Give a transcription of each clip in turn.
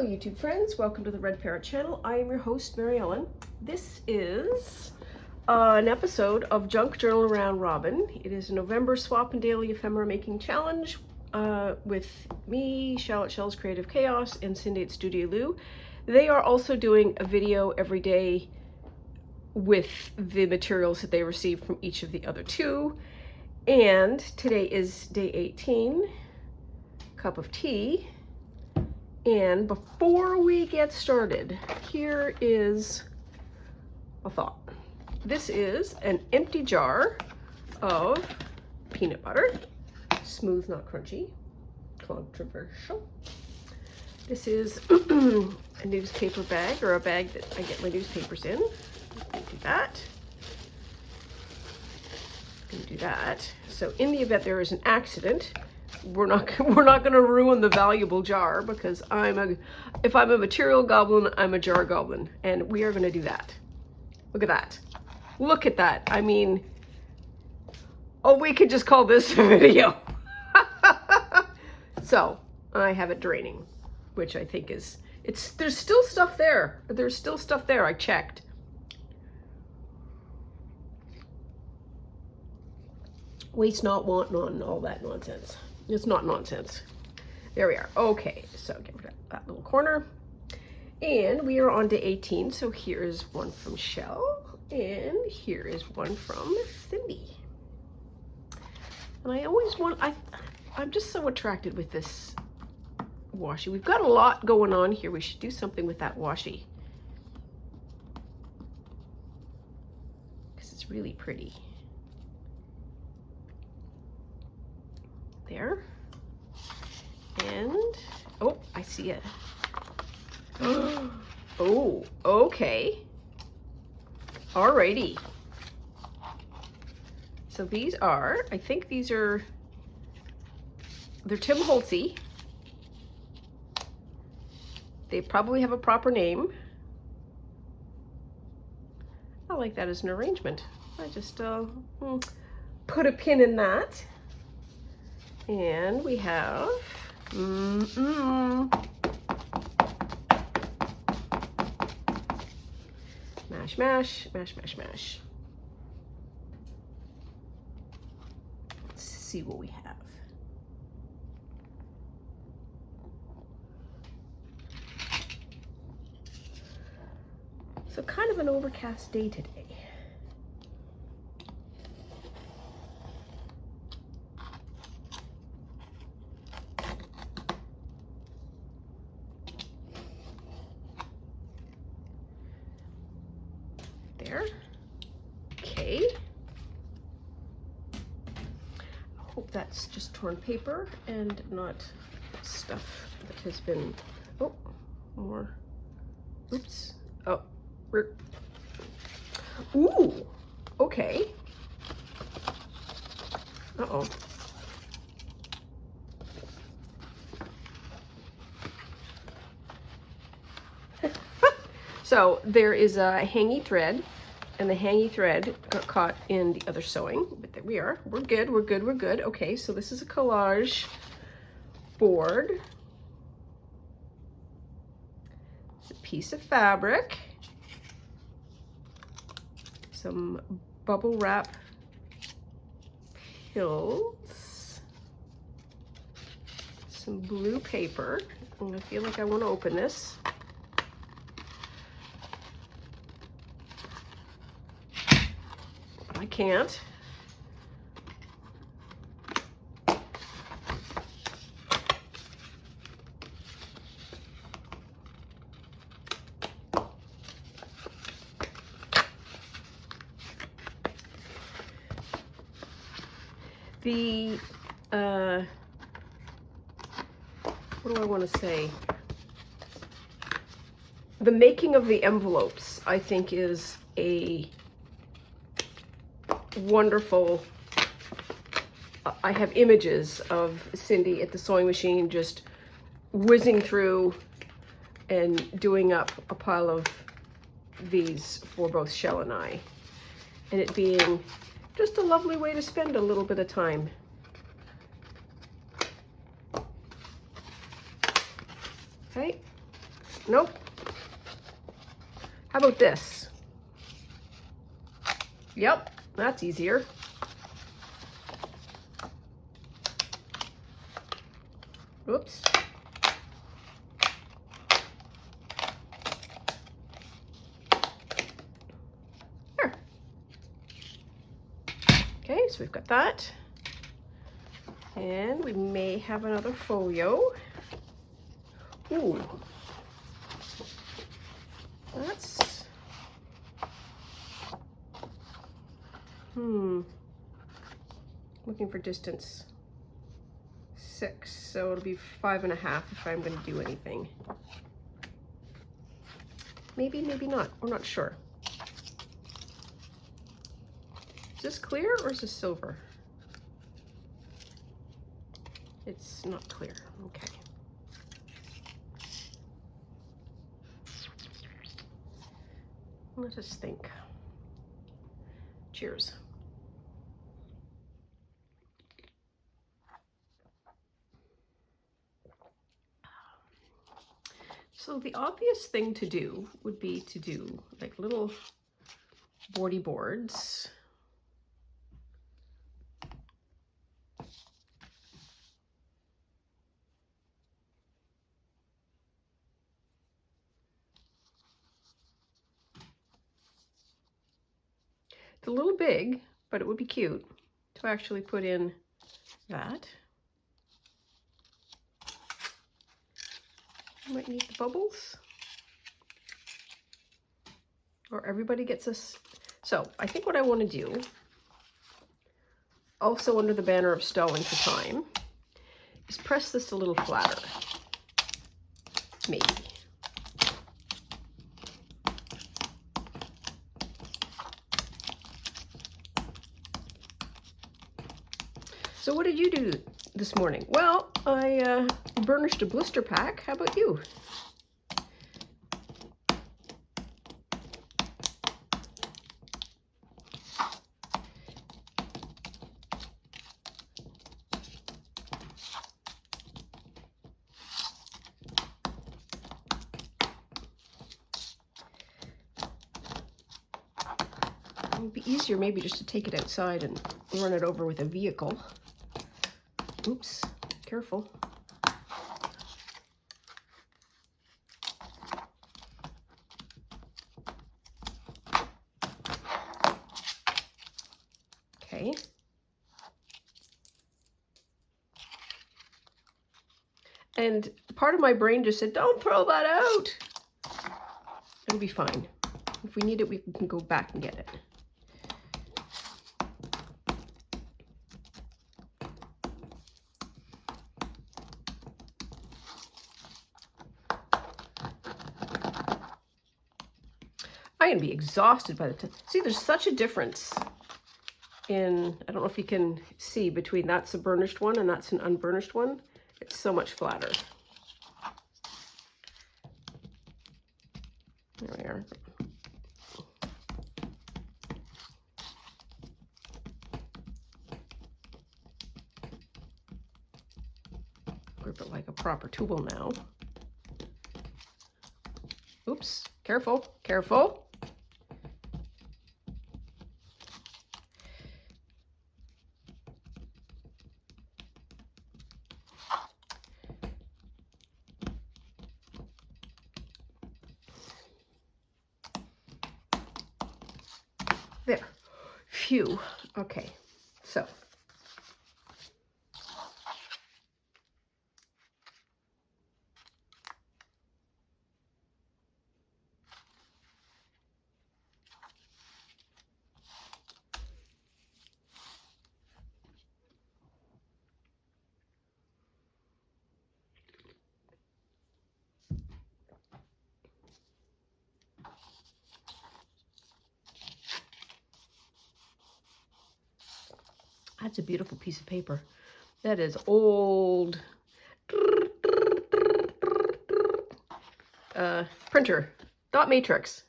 Hello YouTube friends, welcome to the Red Parrot channel. I am your host, Mary Ellen. This is an episode of Junk Journal Round Robin. It is a November Swap and Daily Ephemera Making Challenge with me, Charlotte Shell's Creative Chaos, and Cindy at Studio Lou. They are also doing a video every day with the materials that they receive from each of the other two. And today is day 18, cup of tea. And before we get started, here is a thought. This is an empty jar of peanut butter, smooth, not crunchy, controversial. This is a newspaper bag, or a bag that I get my newspapers in. Gonna do that. Gonna do that. So in the event there is an accident, we're not going to ruin the valuable jar, because if I'm a material goblin, I'm a jar goblin, and we are going to do that. Look at that. Look at that. I mean, oh, we could just call this a video. So I have it draining, which I think is, there's still stuff there. There's still stuff there. I checked. Waste not, want none, all that nonsense. It's not nonsense. There we are. Okay, so get rid of that little corner. And we are on to 18. So here is one from Shell, and here is one from Cindy. And I always want, I'm just so attracted with this washi. We've got a lot going on here. We should do something with that washi, because it's really pretty. There. And oh, I see it. Oh, okay. Alrighty. So these are, I think these are, they're Tim Holtzy. They probably have a proper name. I like that as an arrangement. I just put a pin in that. And we have mash, mash, mash, mash, mash. Let's see what we have. So kind of an overcast day today. There. Okay. I hope that's just torn paper and not stuff that has been, oh, more, oops, oh, ooh, okay. Uh-oh. So there is a hangy thread, and the hangy thread got caught in the other sewing, but there we are. We're good, we're good, we're good. Okay, so this is a collage board. It's a piece of fabric, some bubble wrap pills, some blue paper, and I feel like I want to open this. I can't. The, what do I want to say? The making of the envelopes, I think, is a wonderful, I have images of Cindy at the sewing machine just whizzing through and doing up a pile of these for both Shell and I, and it being just a lovely way to spend a little bit of time. Okay, Nope. How about this? Yep, that's easier. Oops. There. Okay, so we've got that. And we may have another folio. Ooh. That's... Looking for distance. 6, so it'll be 5.5 if I'm going to do anything. Maybe, maybe not. We're not sure. Is this clear or is this silver? It's not clear. Okay. Let us think. Cheers. So the obvious thing to do would be to do like little boardy boards. It's a little big, but it would be cute to actually put in that. You might need the bubbles. Or everybody gets this. So I think what I want to do, also under the banner of Stowing for Time, is press this a little flatter. Maybe. So what did you do this morning? Well, I burnished a blister pack. How about you? It would be easier maybe just to take it outside and run it over with a vehicle. Oops, careful. Okay. And part of my brain just said, don't throw that out. It'll be fine. If we need it, we can go back and get it. I'm going to be exhausted by the time. See, there's such a difference in, I don't know if you can see, between that's a burnished one and that's an unburnished one. It's so much flatter. There we are. Grip it like a proper tool now. Oops, careful, careful. There. Phew. Okay. So. That's a beautiful piece of paper. That is old printer, dot matrix.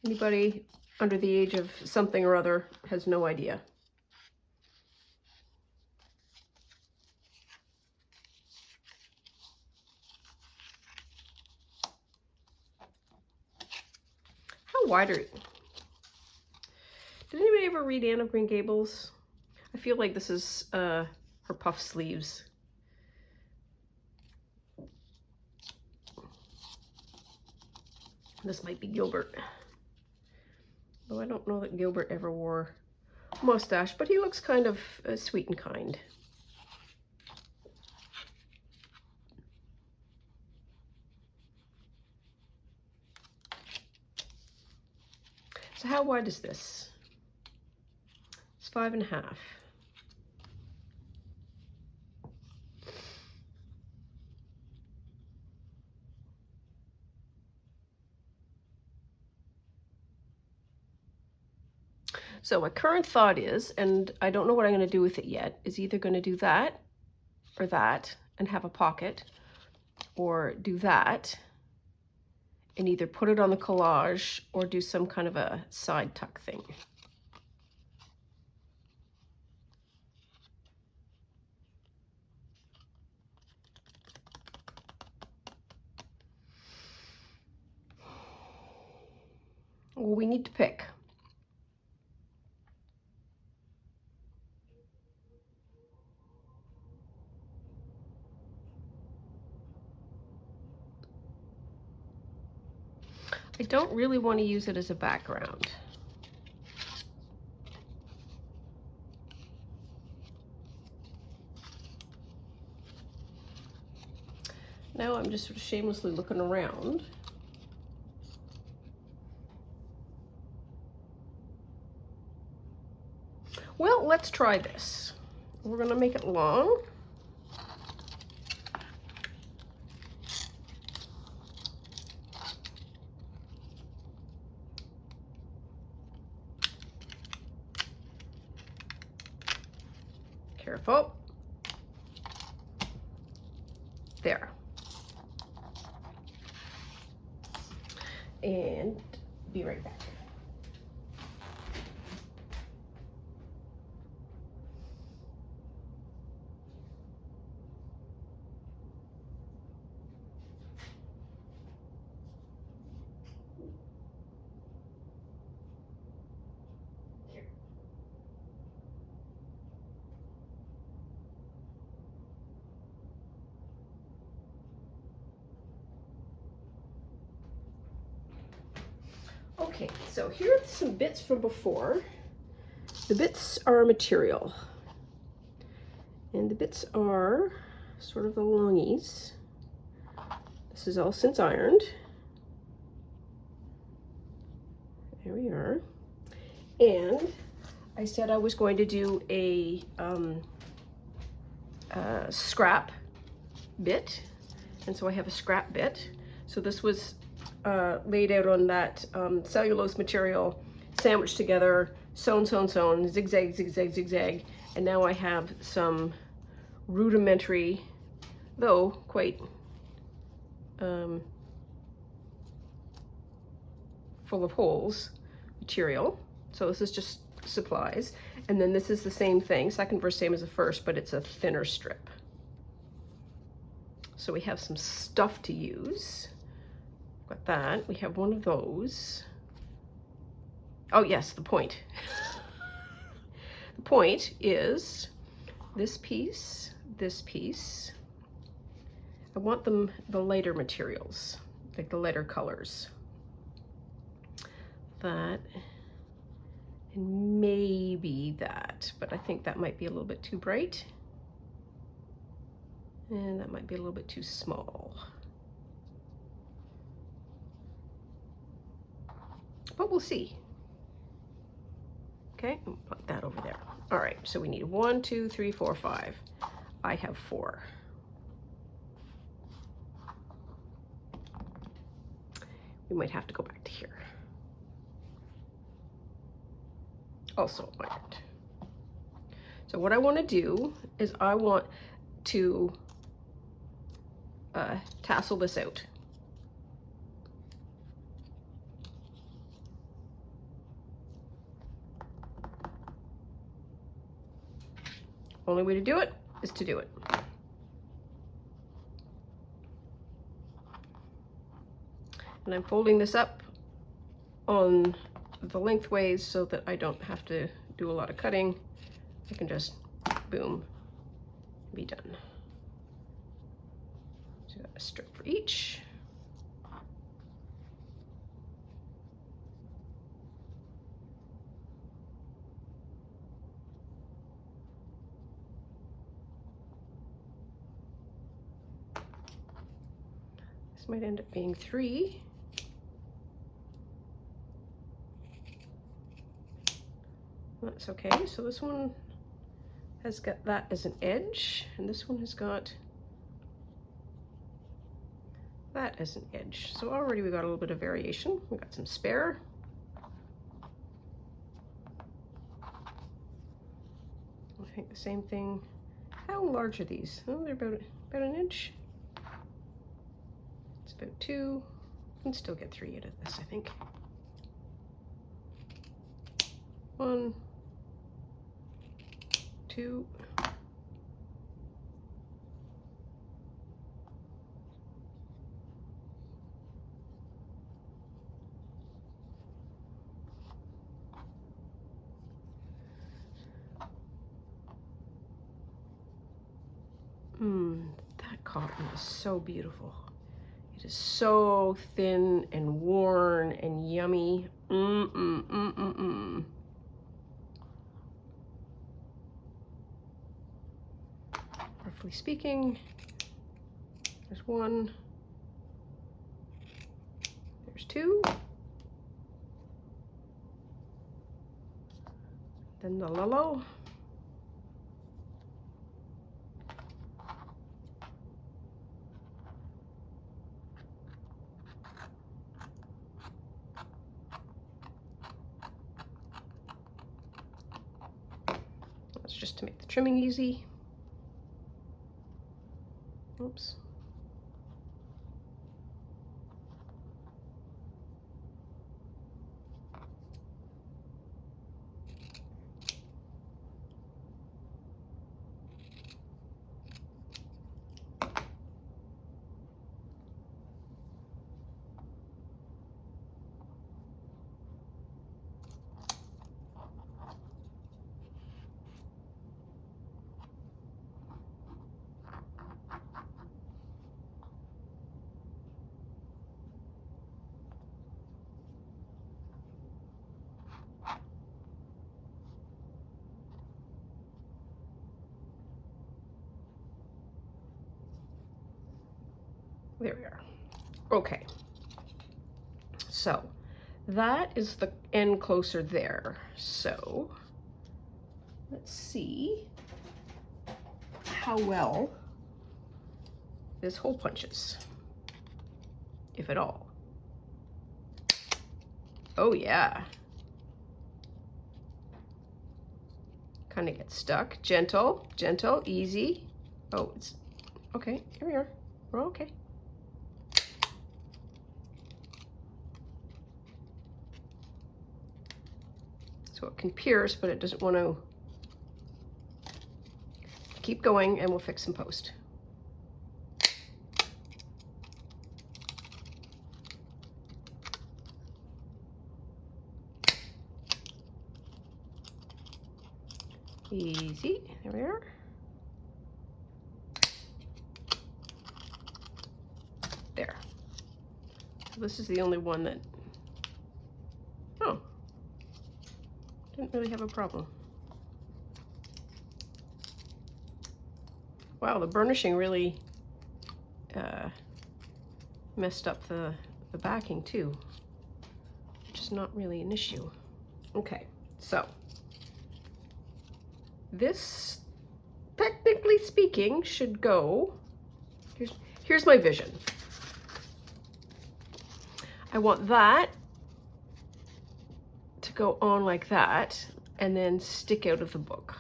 Anybody under the age of something or other has no idea. little wider. Did anybody ever read Anne of Green Gables? I feel like this is her puff sleeves. This might be Gilbert. Though I don't know that Gilbert ever wore a mustache, but he looks kind of sweet and kind. So how wide is this? It's 5.5. So my current thought is, and I don't know what I'm going to do with it yet, is either going to do that or that and have a pocket, or do that and either put it on the collage or do some kind of a side tuck thing. Well, we need to pick. I don't really want to use it as a background. Now I'm just sort of shamelessly looking around. Well, let's try this. We're going to make it long. Careful. There. And be right back. Okay, so here are some bits from before. The bits are material. And the bits are sort of the longies. This is all since ironed. There we are. And I said I was going to do a scrap bit. And so I have a scrap bit. So this was laid out on that cellulose material, sandwiched together, sewn, zigzag, zigzag, zigzag. And now I have some rudimentary, though quite full of holes, material. So this is just supplies. And then this is the same thing, second verse same as the first, but it's a thinner strip. So we have some stuff to use. Got that. We have one of those. Oh yes, the point. The point is this piece, this piece. I want them the lighter materials, like the lighter colors. That and maybe that, but I think that might be a little bit too bright. And that might be a little bit too small. But we'll see. Okay, I'll put that over there. All right, so we need 1, 2, 3, 4, 5. I have 4. We might have to go back to here. Also ironed. So what I want to do is I want to tassel this out. Only way to do it is to do it. And I'm folding this up on the lengthways so that I don't have to do a lot of cutting. I can just, boom, be done. So got a strip for each. This might end up being 3. That's okay. So this one has got that as an edge, and this one has got that as an edge. So already we got a little bit of variation. We got some spare. I think the same thing. How large are these? Oh, they're about an inch. It's about 2. I can still get 3 out of this, I think. 1, 2. That cotton is so beautiful. It is so thin and worn and yummy. Roughly speaking, there's 1, there's 2, then the lullo. That's just to make the trimming easy. Oops. There we are. Okay. So that is the end closer there. So let's see how well this hole punches, if at all. Oh yeah. Kind of gets stuck. Gentle, gentle, easy. Oh, it's okay. Here we are. We're okay. So it can pierce, but it doesn't want to. Keep going and we'll fix in post. Easy. There we are. There. So this is the only one that, oh, didn't really have a problem. Wow, the burnishing really messed up the backing too, which is not really an issue. Okay, so this, technically speaking, should go, here's my vision. I want that to go on like that and then stick out of the book.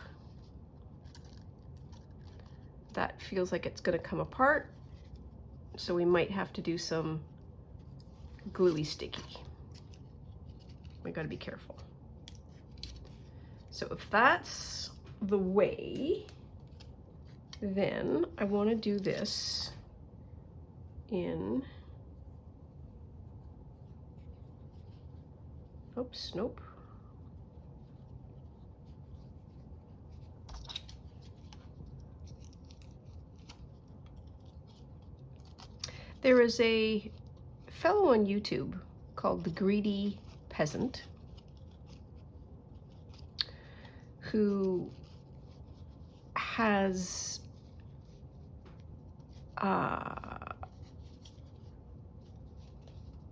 That feels like it's going to come apart, so we might have to do some gluey sticky. We got to be careful. So if that's the way, then I want to do this in Oops, nope. There is a fellow on YouTube called The Greedy Peasant who has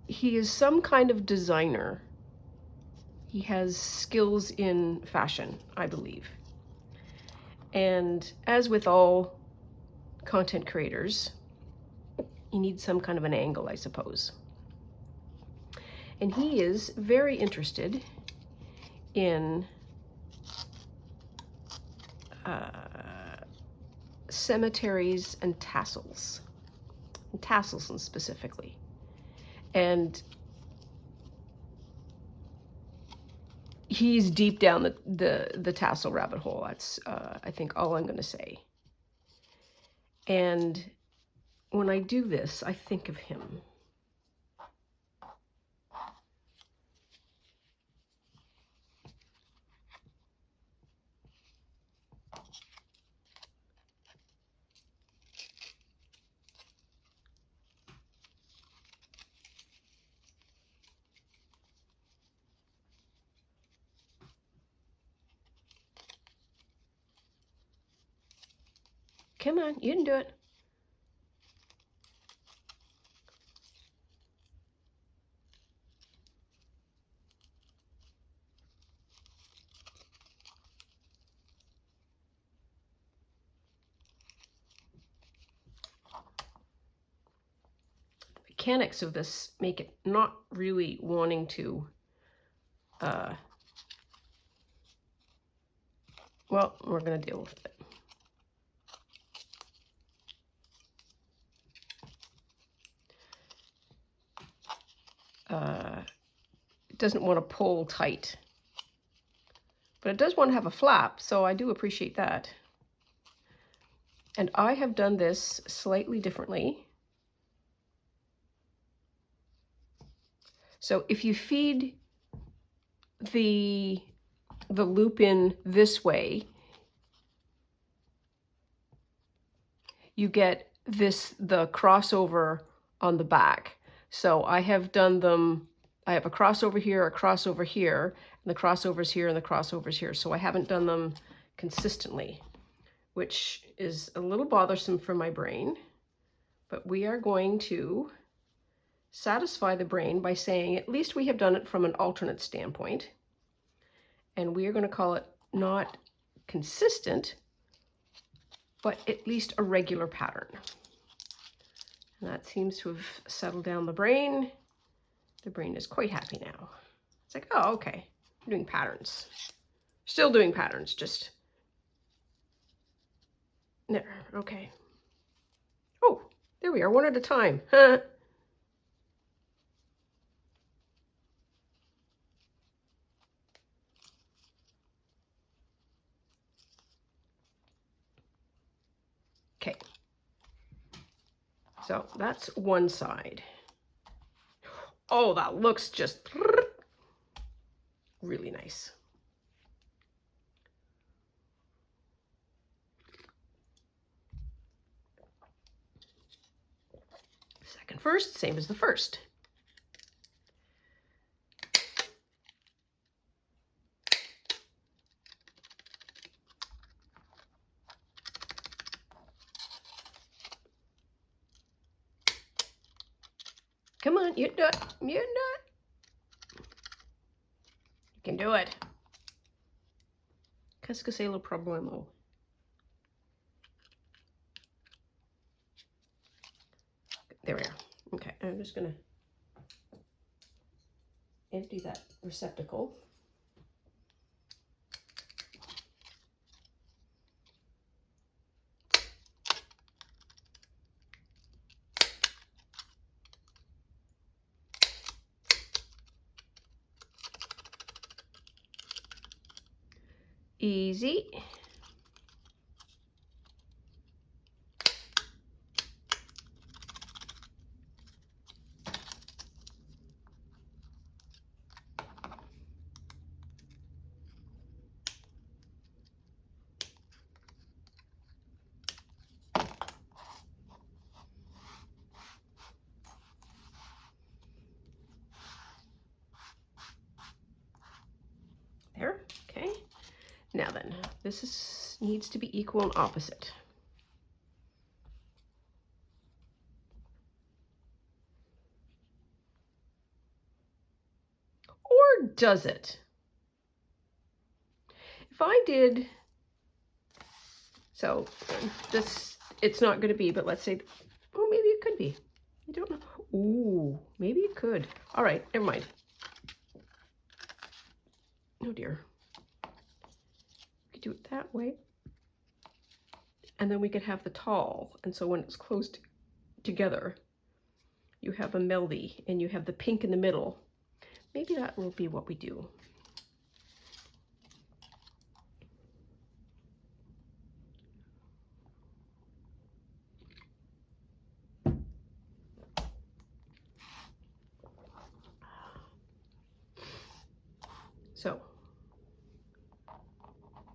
he is some kind of designer. He has skills in fashion, I believe. And as with all content creators, you need some kind of an angle, I suppose. And he is very interested in cemeteries and tassels specifically. And he's deep down the tassel rabbit hole. That's, I think, all I'm going to say. And when I do this, I think of him. Come on, you can do it. The mechanics of this make it not really wanting to, well, we're going to deal with it. It doesn't want to pull tight, but it does want to have a flap, so I do appreciate that. And I have done this slightly differently. So if you feed the loop in this way, you get the crossover on the back. So I have done them, I have a crossover here, and the crossovers here, and the crossovers here. So I haven't done them consistently, which is a little bothersome for my brain. But we are going to satisfy the brain by saying at least we have done it from an alternate standpoint. And we are going to call it not consistent, but at least a regular pattern. And that seems to have settled down the brain. The brain is quite happy now. It's like, oh, okay, I'm doing patterns. Still doing patterns, just there, okay. Oh, there we are, one at a time. Huh. Okay, so that's one side. Oh, that looks just really nice. Second first, same as the first. Come on, you can do it. You can do it. You can do it. Qu'est-ce que c'est le problème? There we are. Okay, I'm just going to empty that receptacle. Easy. needs to be equal and opposite. Or does it? If I did, so this, it's not going to be, but let's say, oh, maybe it could be. I don't know. Ooh, maybe it could. All right, never mind. Oh dear. We could do it that way. And then we could have the tall. And so when it's closed together, you have a melody and you have the pink in the middle. Maybe that will be what we do. So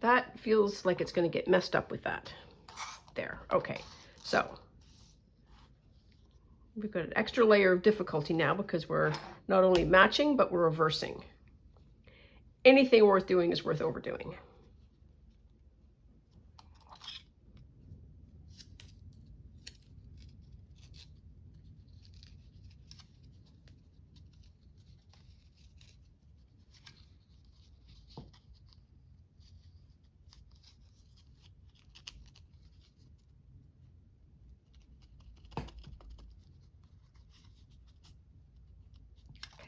that feels like it's going to get messed up with that. There. Okay. So we've got an extra layer of difficulty now because we're not only matching, but we're reversing. Anything worth doing is worth overdoing.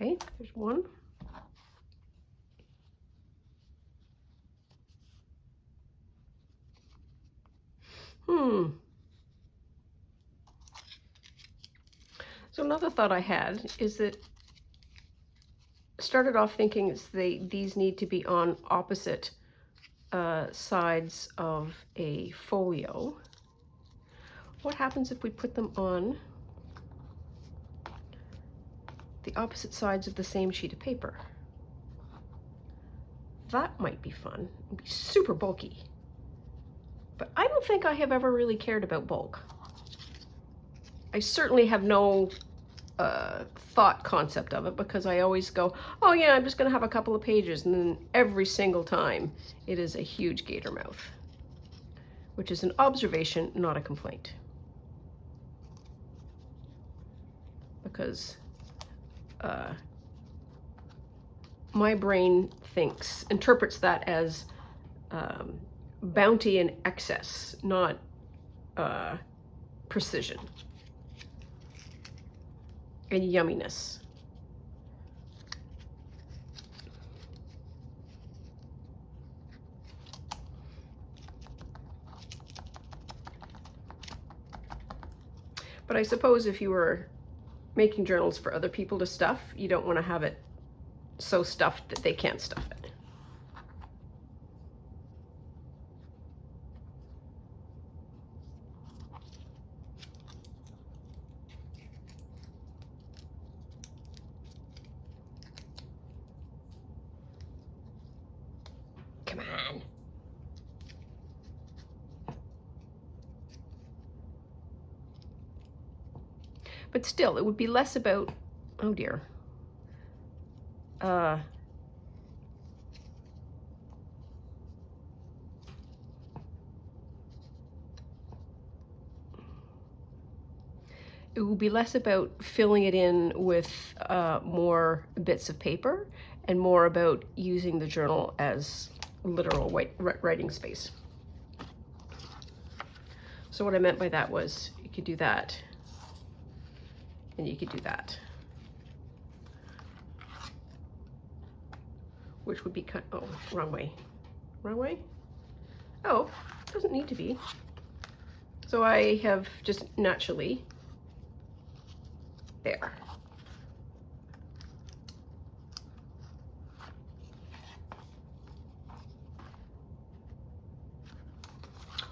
Okay, there's one. So another thought I had is that started off thinking these need to be on opposite sides of a folio. What happens if we put them on the opposite sides of the same sheet of paper? That might be fun. It'd be super bulky. But I don't think I have ever really cared about bulk. I certainly have no thought concept of it because I always go, oh yeah, I'm just going to have a couple of pages, and then every single time it is a huge gator mouth, which is an observation, not a complaint. Because my brain interprets that as bounty and excess, not precision and yumminess. But I suppose if you were making journals for other people to stuff, you don't want to have it so stuffed that they can't stuff it. Come on. But still, it would be less about, oh dear. It will be less about filling it in with more bits of paper and more about using the journal as literal writing space. So what I meant by that was you could do that and you could do that, which would be oh, wrong way. Oh, doesn't need to be. So I have just naturally there.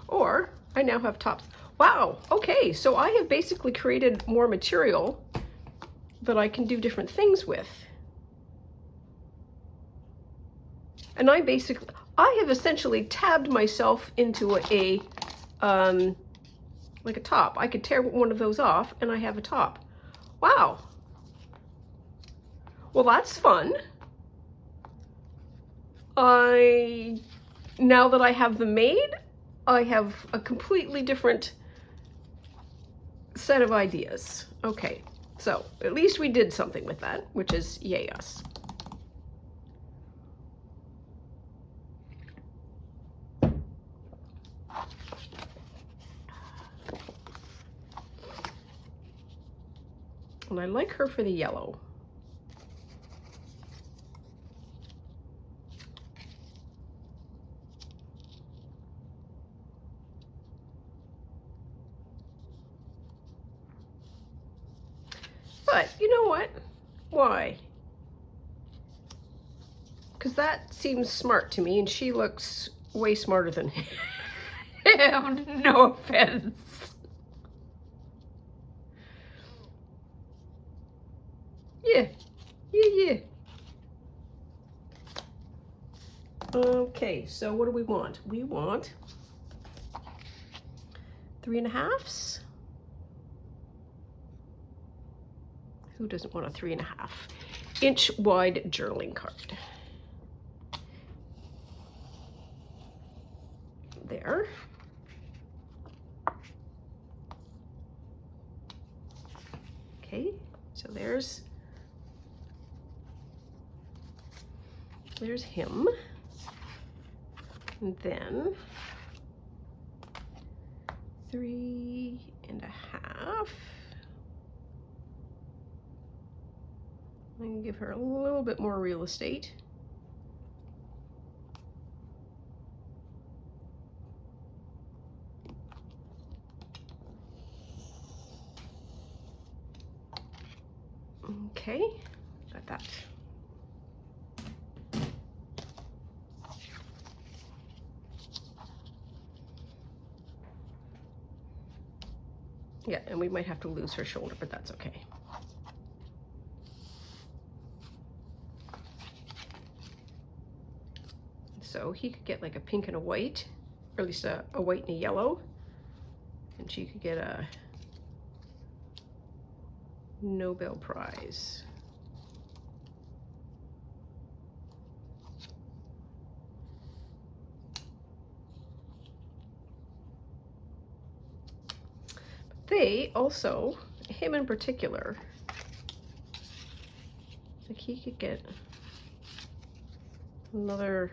Or I now have tops. Wow, okay, so I have basically created more material that I can do different things with. And I have essentially tabbed myself into a like a top. I could tear one of those off and I have a top. Wow. Well, that's fun. I now that I have them made, I have a completely different set of ideas. Okay, so at least we did something with that, which is yay us. And I like her for the yellow. But you know what? Why? Because that seems smart to me, and she looks way smarter than him. No offense. Yeah. Yeah. Okay, so what do we want? We want 3.5s. Who doesn't want a 3.5-inch wide journaling card? There. Okay, so there's him. And then 3.5. I can give her a little bit more real estate. Okay, got that. Yeah, and we might have to lose her shoulder, but that's okay. So he could get like a pink and a white, or at least a white and a yellow. And she could get a Nobel Prize. But they also, him in particular, like he could get another.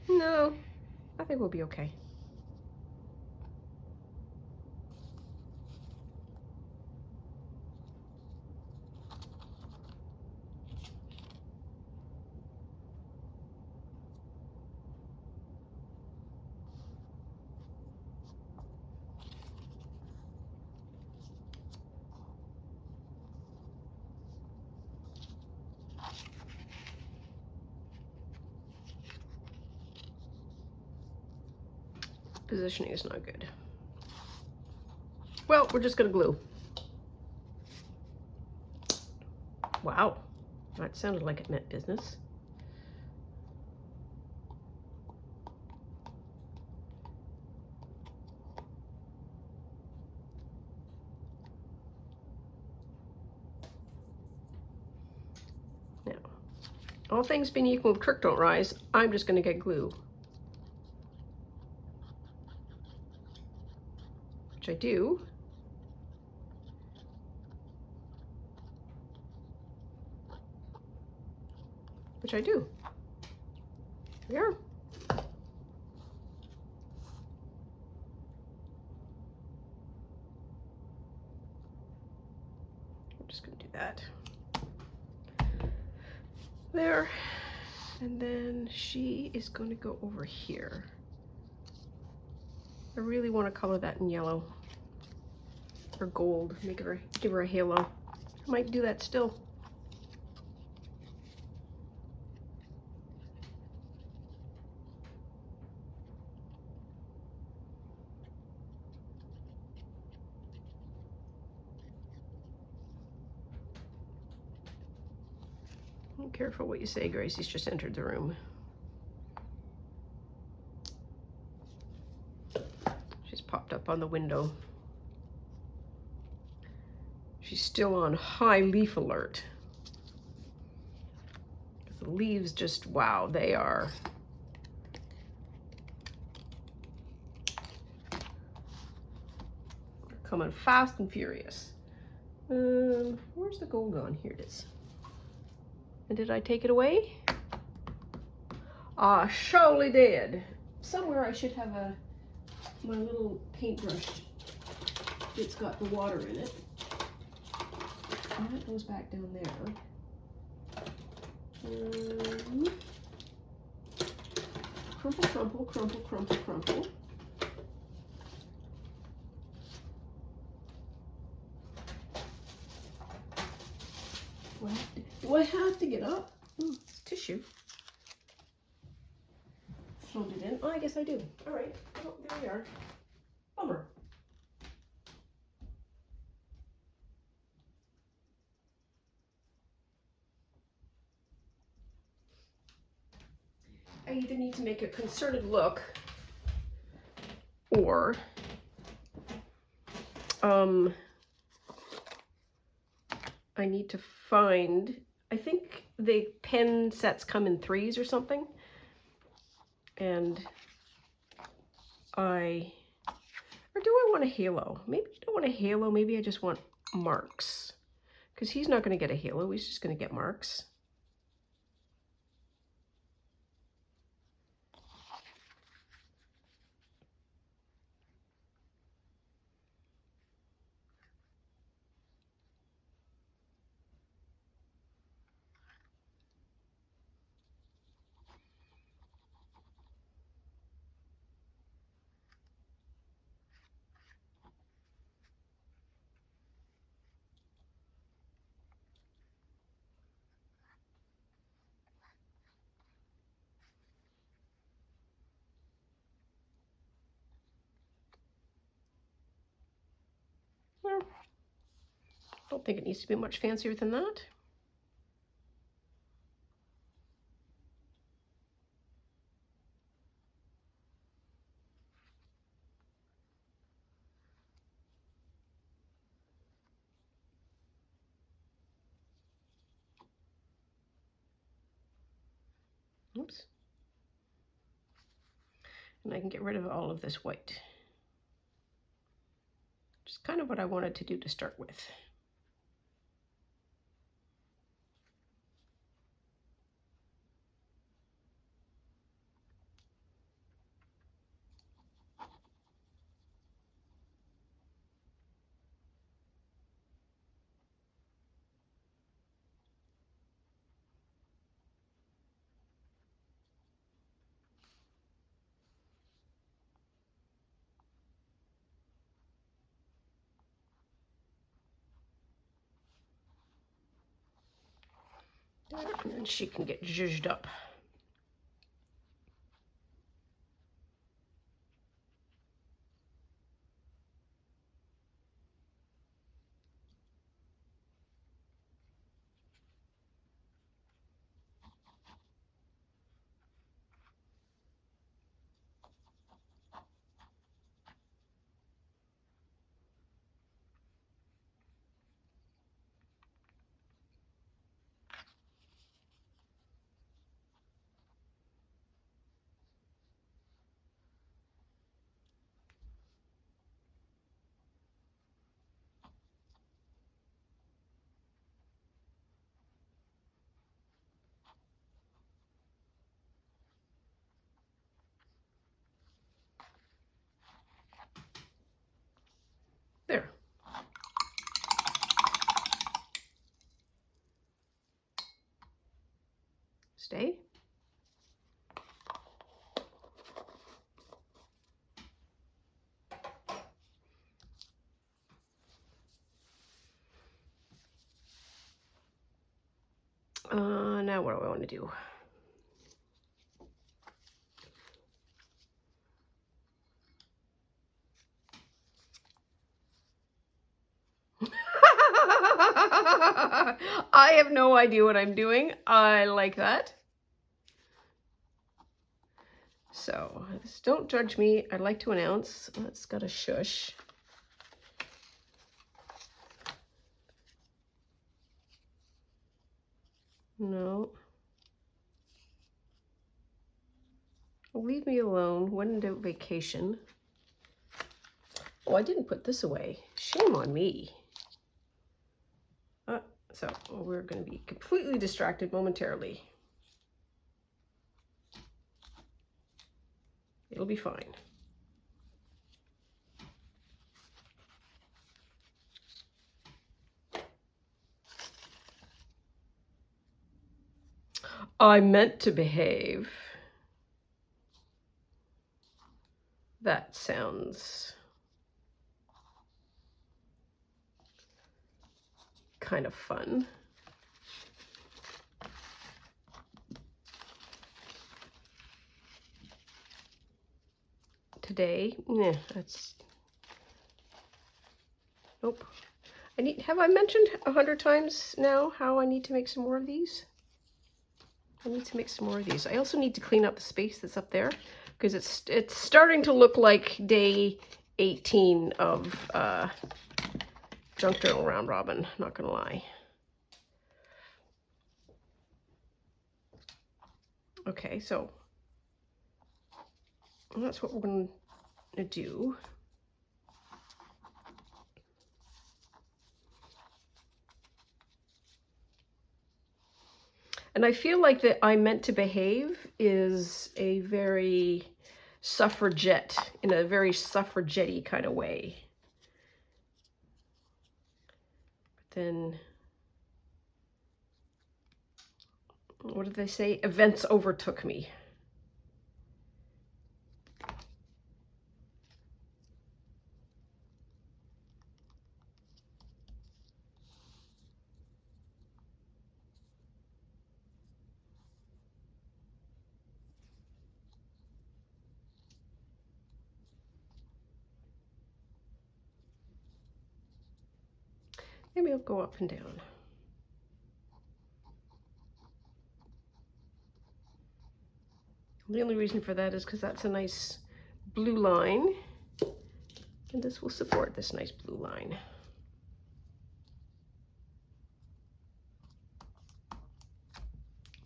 No, I think we'll be okay. Positioning is not good. Well, we're just gonna glue. Wow, that sounded like it meant business. Now, all things being equal, if creek don't rise, I'm just gonna get glue. Which I do. Which I do. Here we are. I'm just gonna do that. There. And then she is going to go over here. I really want to color that in yellow or gold. Give her a halo. I might do that still. Be careful what you say, Gracie's just entered the room. She's popped up on the window. She's still on high leaf alert. the leaves just, wow, they are. Coming fast and furious. Where's the gold gone? Here it is. And did I take it away? Ah, surely did. Somewhere I should have my little paintbrush. It's got the water in it. And that goes back down there. Crumple, crumple, crumple, crumple, crumple. Do I have to get up? Oh, it's tissue. Fold it in. Oh, I guess I do. All right. Oh, there we are. Bummer. I either need to make a concerted look or I need to find, I think the pen sets come in 3s or something. And or do I want a halo? Maybe I don't want a halo, maybe I just want marks. Because he's not going to get a halo, he's just going to get marks. Well, I don't think it needs to be much fancier than that. Oops. And I can get rid of all of this white. Which is kind of what I wanted to do to start with. And then she can get zhuzhed up. There. Stay. Now what do I want to do? I have no idea what I'm doing. I like that. So, don't judge me. I'd like to announce. That's got a shush. No. Leave me alone. Went on vacation. Oh, I didn't put this away. Shame on me. So we're going to be completely distracted momentarily. It'll be fine. I meant to behave. That sounds kind of fun. Today, that's, nope. Have I mentioned 100 times now how I need to make some more of these? I need to make some more of these. I also need to clean up the space that's up there because it's starting to look like day 18 of Junk Journal Round Robin, not gonna lie. Okay, so that's what we're going to do. And I feel like that I meant to behave is a very suffragette, in a very suffragette-y kind of way. But then, what did they say? Events overtook me. Maybe I'll go up and down. The only reason for that is because that's a nice blue line, and this will support this nice blue line.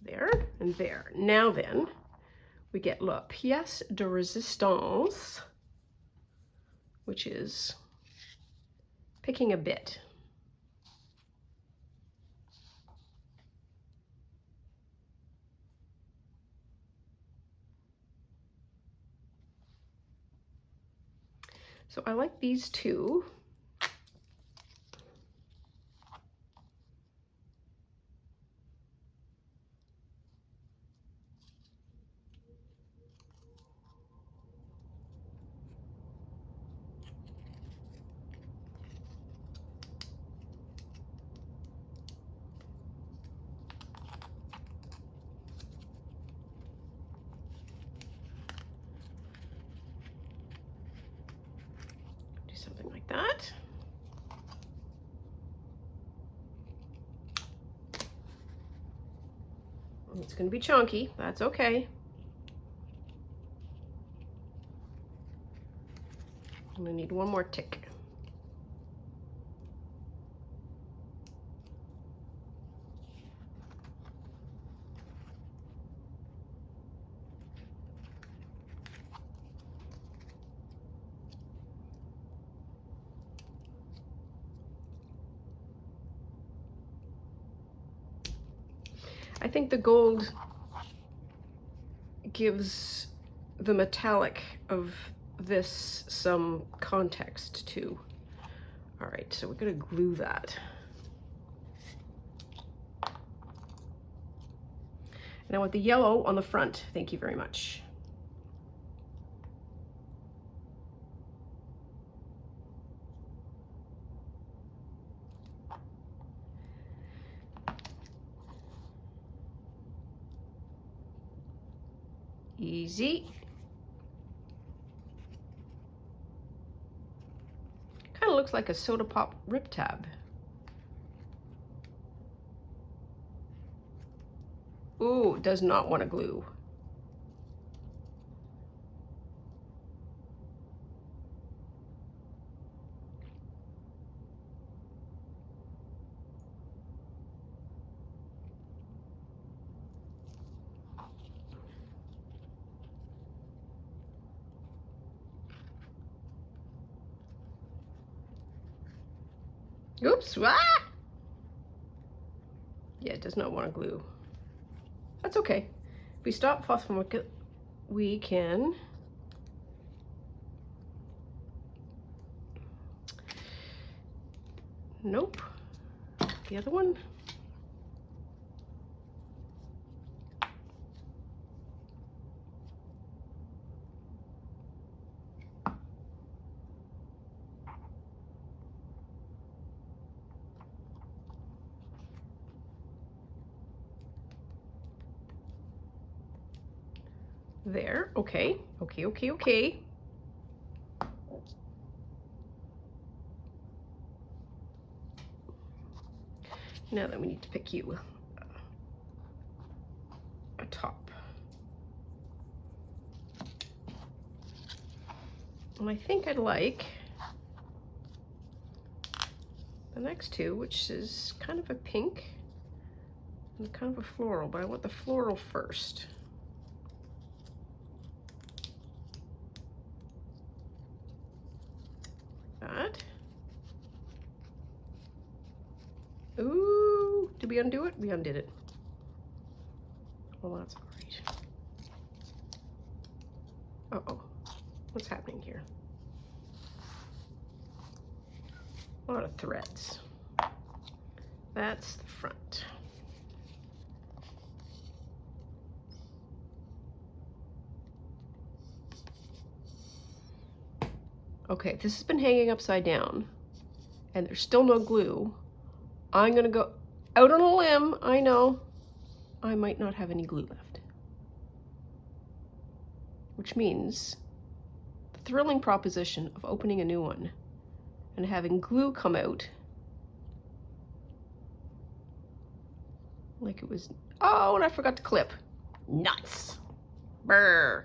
There and there. Now then, we get la pièce de résistance, which is picking a bit. So I like these two. Do something like that. It's going to be chunky. That's okay. I'm going to need one more tick. I think the gold gives the metallic of this some context too. All right, so we're going to glue that. And I want the yellow on the front. Thank you very much. Easy. Kind of looks like a soda pop rip tab. Ooh, does not want to glue. Oops, ah! Yeah, it does not want to glue. That's okay. If we stop phosphomic, we can nope. The other one. There, okay, okay. Now then we need to pick you a top. And I think I'd like the next two, which is kind of a pink and kind of a floral, but I want the floral first. That. Ooh, did we undo it? We undid it. Well, that's all right. Uh-oh, what's happening here? A lot of threads. That's the front. Okay, this has been hanging upside down and there's still no glue. I'm gonna go out on a limb. I know I might not have any glue left, which means the thrilling proposition of opening a new one and having glue come out like it was, oh, and I forgot to clip. Nuts. Brr.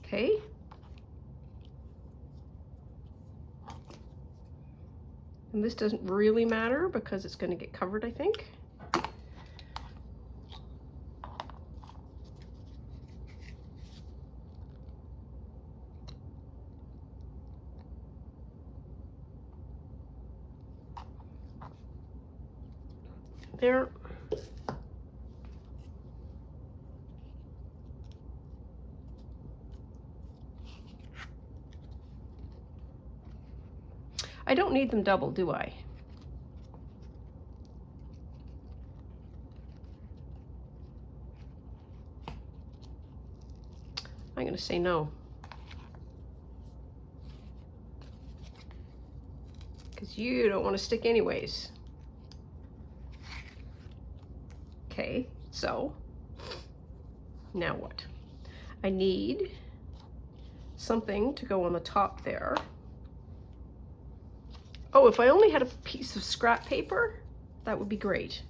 Okay. And this doesn't really matter because it's going to get covered, I think. There. I don't need them double, do I? I'm going to say no. Because you don't want to stick anyways. Okay, so now what? I need something to go on the top there. Oh, if I only had a piece of scrap paper, that would be great.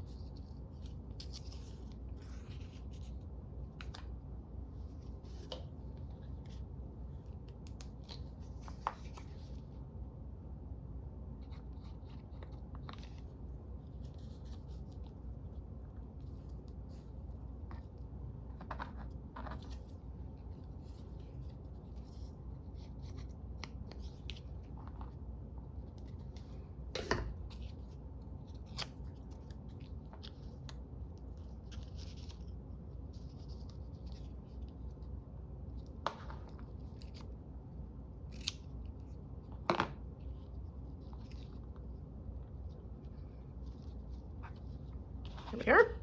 Here we are,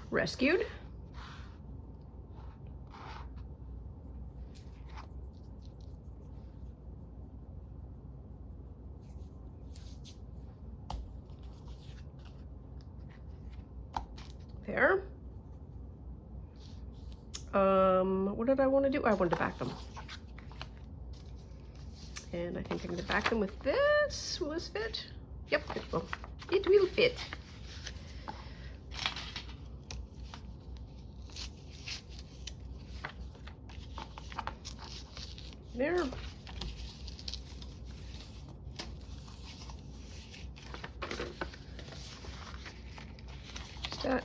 rescued. There. What did I want to do? I wanted to back them. And I think I'm going to back them with this. Will this fit? Yep, it will. It will fit. There. Just that.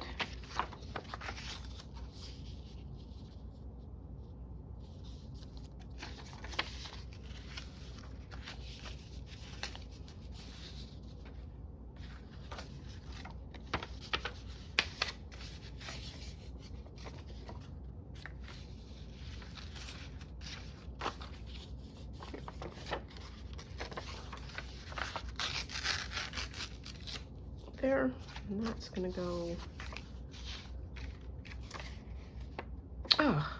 there, and that's gonna go. Oh,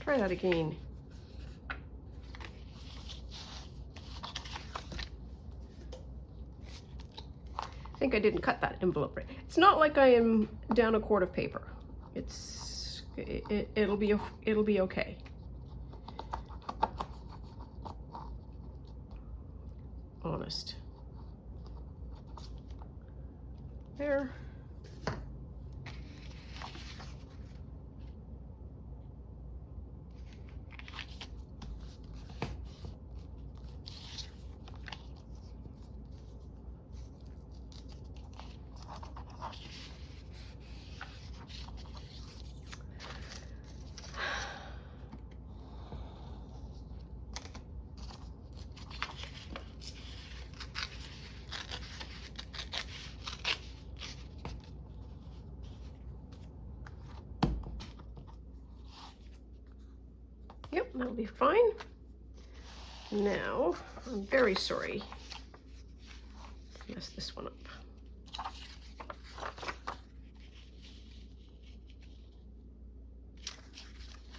try that again. I think I didn't cut that envelope right. It's not like I am down a quart of paper. It'll be okay. Honest. There. Yep, that'll be fine. Now, I'm very sorry. Messed this one up.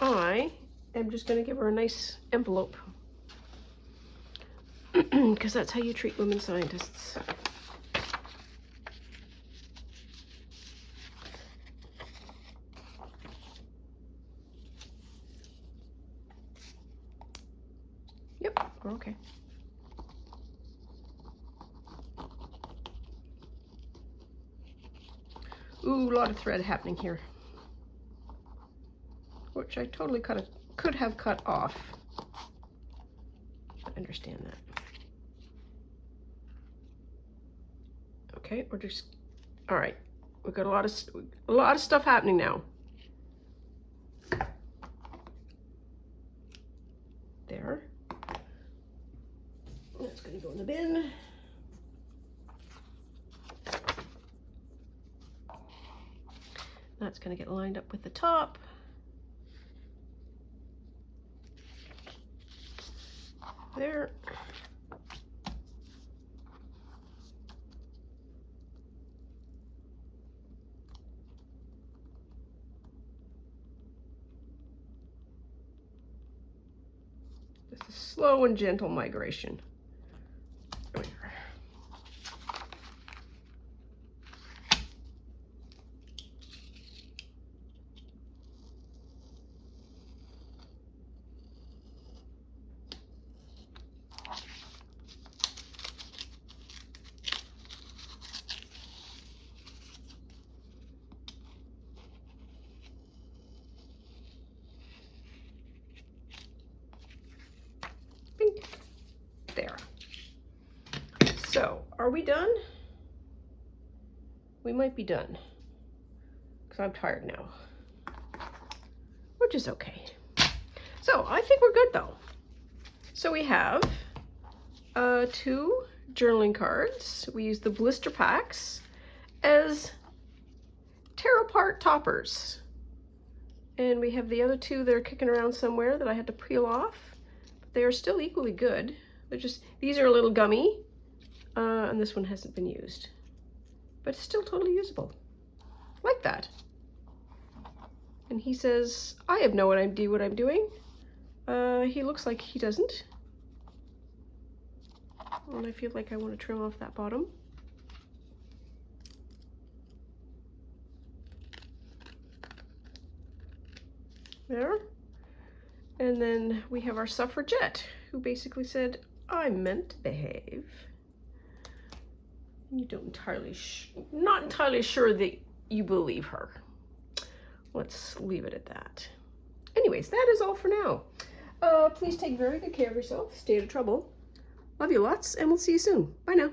I am just going to give her a nice envelope because that's how you treat women scientists. Yep, we're okay. Ooh, a lot of thread happening here, which I totally could have cut off. I understand that. Okay, we're just, all right. We've got a lot of stuff happening now. There. That's going to go in the bin. That's going to get lined up with the top. There. This is slow and gentle migration. There. So, are we done? We might be done, because I'm tired now, which is okay. So, I think we're good though. So we have 2 journaling cards. We use the blister packs as tear apart toppers. And we have the other 2 that are kicking around somewhere that I had to peel off. They are still equally good. They're just, these are a little gummy, and this one hasn't been used. But it's still totally usable. Like that. And he says, I have no idea what I'm doing. He looks like he doesn't. And I feel like I want to trim off that bottom. There. And then we have our suffragette, who basically said, I meant to behave. You don't entirely, not entirely sure that you believe her. Let's leave it at that. Anyways, that is all for now. Please take very good care of yourself. Stay out of trouble. Love you lots, and we'll see you soon. Bye now.